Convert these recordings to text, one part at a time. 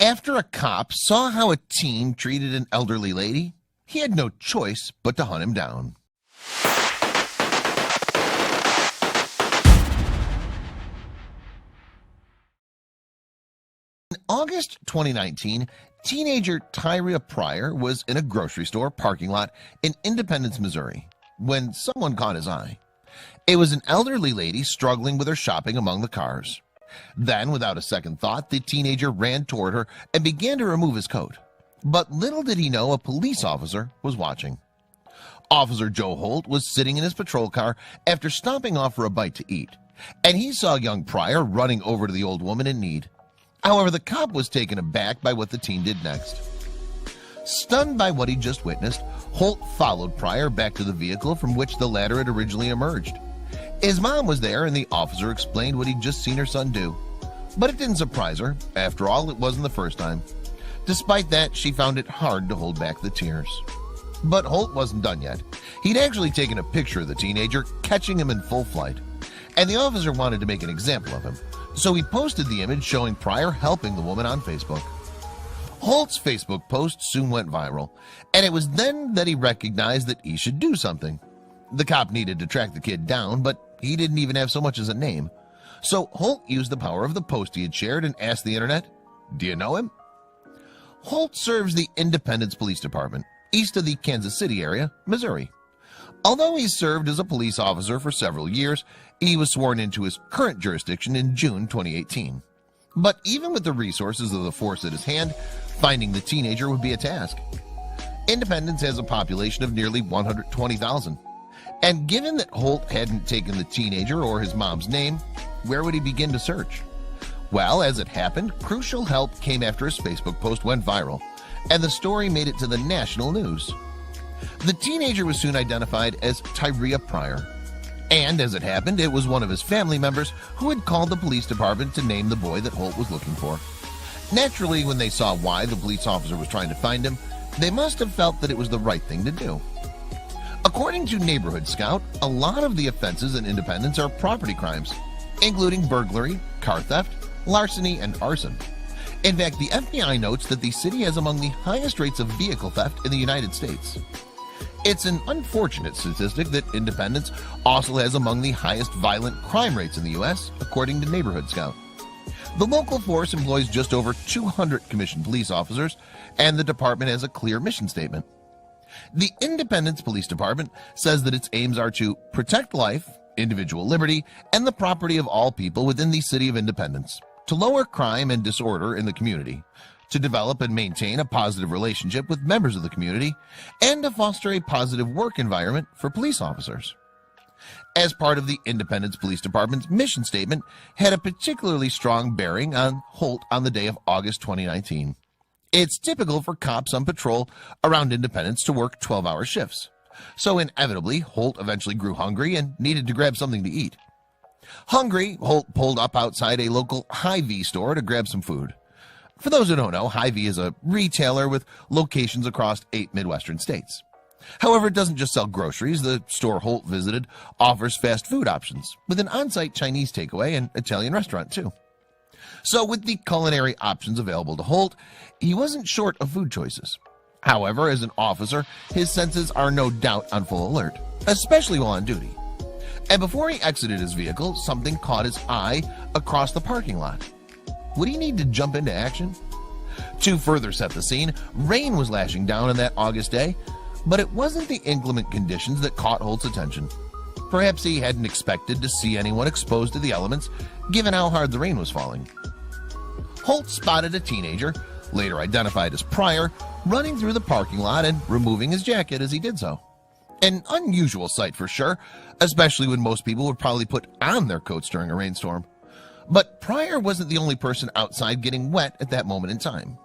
After a cop saw how a teen treated an elderly lady, he had no choice but to hunt him down. In August 2019, teenager Tyria Pryor was in a grocery store parking lot in Independence, Missouri, when someone caught his eye. It was an elderly lady struggling with her shopping among the cars. Then, without a second thought, the teenager ran toward her and began to remove his coat. But little did he know a police officer was watching. Officer Joe Holt was sitting in his patrol car after stopping off for a bite to eat, and he saw young Pryor running over to the old woman in need. However, the cop was taken aback by what the teen did next. Stunned by what he just witnessed, Holt followed Pryor back to the vehicle from which the latter had originally emerged. His mom was there, and the officer explained what he'd just seen her son do. But it didn't surprise her. After all, it wasn't the first time. Despite that, she found it hard to hold back the tears. But Holt wasn't done yet. He'd actually taken a picture of the teenager, catching him in full flight. And the officer wanted to make an example of him, so he posted the image showing Pryor helping the woman on Facebook. Holt's Facebook post soon went viral, and it was then that he recognized that he should do something. The cop needed to track the kid down, but he didn't even have so much as a name. So Holt used the power of the post he had shared and asked the internet, "Do you know him?" Holt serves the Independence Police Department, east of the Kansas City area, Missouri. Although he served as a police officer for several years, he was sworn into his current jurisdiction in June 2018. But even with the resources of the force at his hand, finding the teenager would be a task. Independence has a population of nearly 120,000. And given that Holt hadn't taken the teenager or his mom's name, where would he begin to search? Well, as it happened, crucial help came after his Facebook post went viral, and the story made it to the national news. The teenager was soon identified as Tyria Pryor. And as it happened, it was one of his family members who had called the police department to name the boy that Holt was looking for. Naturally, when they saw why the police officer was trying to find him, they must have felt that it was the right thing to do. According to Neighborhood Scout, a lot of the offenses in Independence are property crimes, including burglary, car theft, larceny, and arson. In fact, the FBI notes that the city has among the highest rates of vehicle theft in the United States. It's an unfortunate statistic that Independence also has among the highest violent crime rates in the U.S., according to Neighborhood Scout. The local force employs just over 200 commissioned police officers, and the department has a clear mission statement. The Independence Police Department says that its aims are to protect life, individual liberty, and the property of all people within the city of Independence, to lower crime and disorder in the community, to develop and maintain a positive relationship with members of the community, and to foster a positive work environment for police officers. As part of the Independence Police Department's mission statement had a particularly strong bearing on Holt on the day of August 2019. It's typical for cops on patrol around Independence to work 12-hour shifts. So inevitably, Holt eventually grew hungry and needed to grab something to eat. Hungry, Holt pulled up outside a local Hy-Vee store to grab some food. For those who don't know, Hy-Vee is a retailer with locations across 8 Midwestern states. However, it doesn't just sell groceries. The store Holt visited offers fast food options, with an on-site Chinese takeaway and Italian restaurant too. So with the culinary options available to Holt, he wasn't short of food choices. However, as an officer, his senses are no doubt on full alert, especially while on duty. And before he exited his vehicle, something caught his eye across the parking lot. Would he need to jump into action? To further set the scene, rain was lashing down on that August day, but it wasn't the inclement conditions that caught Holt's attention. Perhaps he hadn't expected to see anyone exposed to the elements, given how hard the rain was falling. Holt spotted a teenager, later identified as Pryor, running through the parking lot and removing his jacket as he did so. An unusual sight for sure, especially when most people would probably put on their coats during a rainstorm. But Pryor wasn't the only person outside getting wet at that moment in time.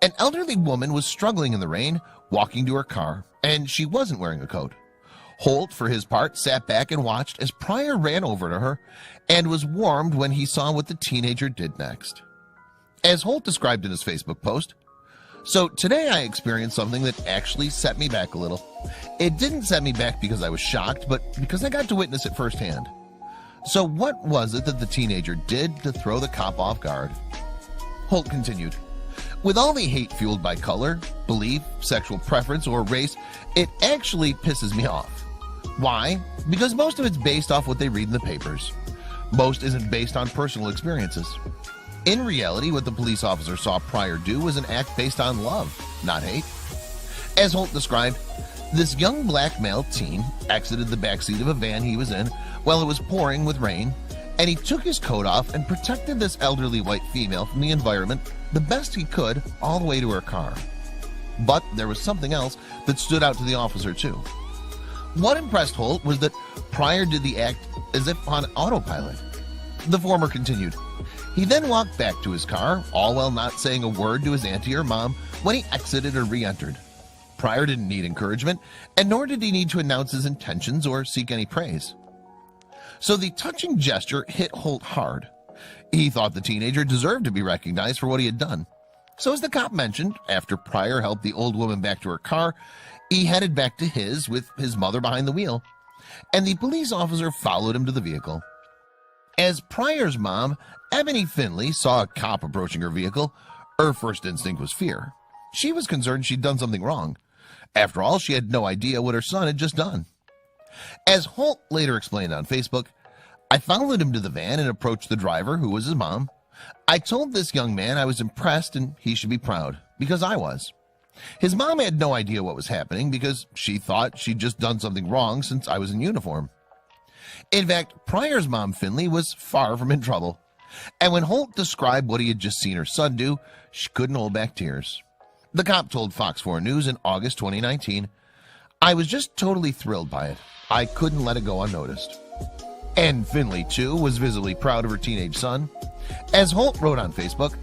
An elderly woman was struggling in the rain, walking to her car, and she wasn't wearing a coat. Holt, for his part, sat back and watched as Pryor ran over to her and was warmed when he saw what the teenager did next. As Holt described in his Facebook post, "So today I experienced something that actually set me back a little. It didn't set me back because I was shocked, but because I got to witness it firsthand." So what was it that the teenager did to throw the cop off guard? Holt continued, With all the hate fueled by color, belief, sexual preference, or race, it actually pisses me off. Why? Because most of it's based off what they read in the papers. Most isn't based on personal experiences. In reality, what the police officer saw Pryor do was an act based on love, not hate. As Holt described, this young black male teen exited the backseat of a van he was in while it was pouring with rain, and he took his coat off and protected this elderly white female from the environment the best he could all the way to her car. But there was something else that stood out to the officer too. What impressed Holt was that Pryor did the act as if on autopilot. The former continued, he then walked back to his car, all while not saying a word to his auntie or mom when he exited or re-entered. Pryor didn't need encouragement, and nor did he need to announce his intentions or seek any praise. So the touching gesture hit Holt hard. He thought the teenager deserved to be recognized for what he had done. So as the cop mentioned, after Pryor helped the old woman back to her car, he headed back to his with his mother behind the wheel, and the police officer followed him to the vehicle. As Pryor's mom, Ebony Finley, saw a cop approaching her vehicle, her first instinct was fear. She was concerned she'd done something wrong. After all, she had no idea what her son had just done. As Holt later explained on Facebook, I followed him to the van and approached the driver, who was his mom. I told this young man I was impressed and he should be proud, because I was. His mom had no idea what was happening because she thought she'd just done something wrong since I was in uniform. In fact, Pryor's mom, Finley, was far from in trouble. And when Holt described what he had just seen her son do, she couldn't hold back tears. The cop told Fox 4 News in August 2019, I was just totally thrilled by it. I couldn't let it go unnoticed. And Finley, too, was visibly proud of her teenage son. As Holt wrote on Facebook,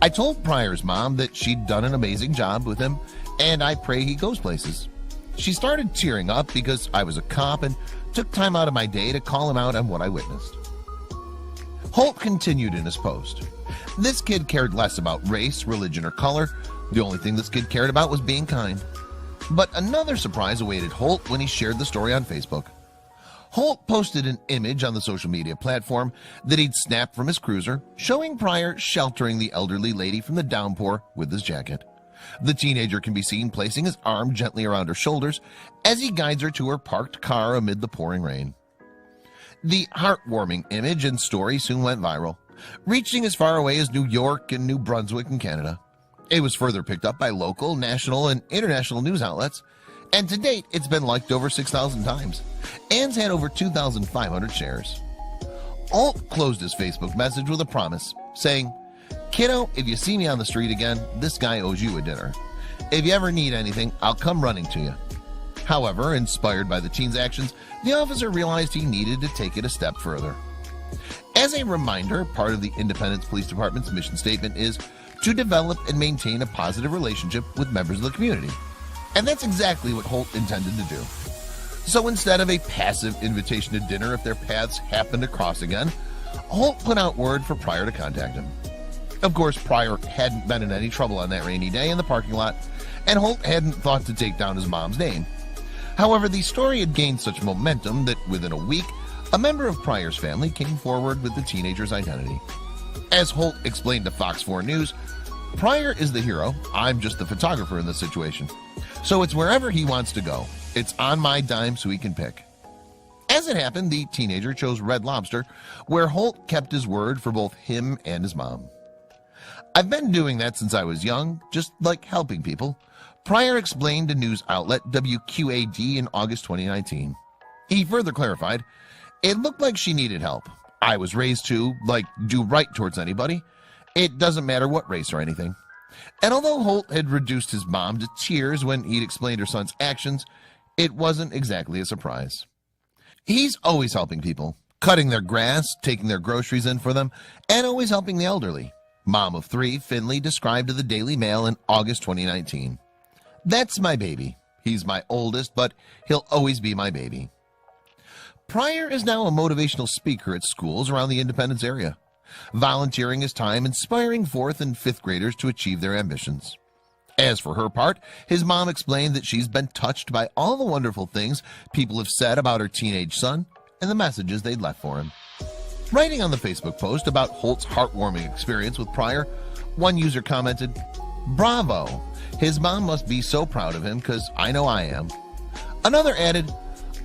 I told Pryor's mom that she'd done an amazing job with him, and I pray he goes places. She started tearing up because I was a cop and took time out of my day to call him out on what I witnessed. Holt continued in his post. This kid cared less about race, religion, or color. The only thing this kid cared about was being kind. But another surprise awaited Holt when he shared the story on Facebook. Holt posted an image on the social media platform that he'd snapped from his cruiser, showing Pryor sheltering the elderly lady from the downpour with his jacket. The teenager can be seen placing his arm gently around her shoulders as he guides her to her parked car amid the pouring rain. The heartwarming image and story soon went viral, reaching as far away as New York and New Brunswick in Canada. It was further picked up by local, national, and international news outlets, and to date, it's been liked over 6,000 times and had over 2,500 shares. Holt closed his Facebook message with a promise, saying, Kiddo, if you see me on the street again, this guy owes you a dinner. If you ever need anything, I'll come running to you. However, inspired by the teen's actions, the officer realized he needed to take it a step further. As a reminder, part of the Independence Police Department's mission statement is to develop and maintain a positive relationship with members of the community. And that's exactly what Holt intended to do. So instead of a passive invitation to dinner if their paths happened to cross again, Holt put out word for Pryor to contact him. Of course, Pryor hadn't been in any trouble on that rainy day in the parking lot, and Holt hadn't thought to take down his mom's name. However, the story had gained such momentum that within a week, a member of Pryor's family came forward with the teenager's identity. As Holt explained to Fox 4 News, Pryor is the hero, I'm just the photographer in this situation. So it's wherever he wants to go. It's on my dime so he can pick. As it happened, the teenager chose Red Lobster, where Holt kept his word for both him and his mom. I've been doing that since I was young, just like helping people, Pryor explained to news outlet WQAD in August 2019. He further clarified, it looked like she needed help. I was raised to, do right towards anybody. It doesn't matter what race or anything. And although Holt had reduced his mom to tears when he'd explained her son's actions, it wasn't exactly a surprise. He's always helping people, cutting their grass, taking their groceries in for them, and always helping the elderly. Mom of 3, Finley, described to the Daily Mail in August 2019. That's my baby. He's my oldest, but he'll always be my baby. Pryor is now a motivational speaker at schools around the Independence area, volunteering his time inspiring 4th and 5th graders to achieve their ambitions. As for her part, his mom explained that she's been touched by all the wonderful things people have said about her teenage son and the messages they'd left for him. Writing on the Facebook post about Holt's heartwarming experience with Pryor, one user commented, Bravo! His mom must be so proud of him, because I know I am. Another added,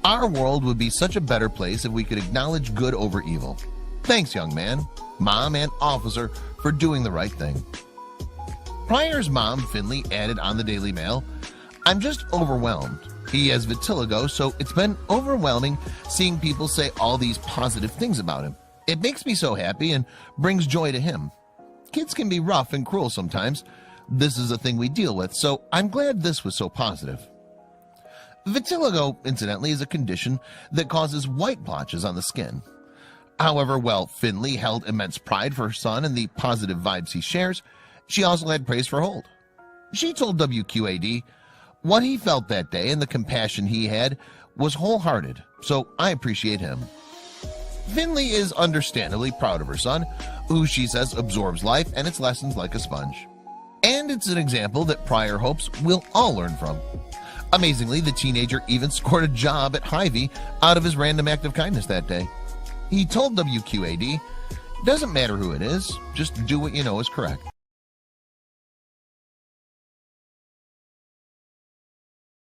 our world would be such a better place if we could acknowledge good over evil. Thanks, young man, mom, and officer for doing the right thing. Pryor's mom, Finley, added on the Daily Mail, I'm just overwhelmed. He has vitiligo, so it's been overwhelming seeing people say all these positive things about him. It makes me so happy and brings joy to him. Kids can be rough and cruel sometimes. This is a thing we deal with, so I'm glad this was so positive. Vitiligo, incidentally, is a condition that causes white blotches on the skin. However, while Finley held immense pride for her son and the positive vibes he shares, she also had praise for Holt. She told WQAD, what he felt that day and the compassion he had was wholehearted, so I appreciate him. Finley is understandably proud of her son, who she says absorbs life and its lessons like a sponge. And it's an example that Pryor hopes we'll all learn from. Amazingly, the teenager even scored a job at Hy-Vee out of his random act of kindness that day. He told WQAD, doesn't matter who it is, just do what you know is correct.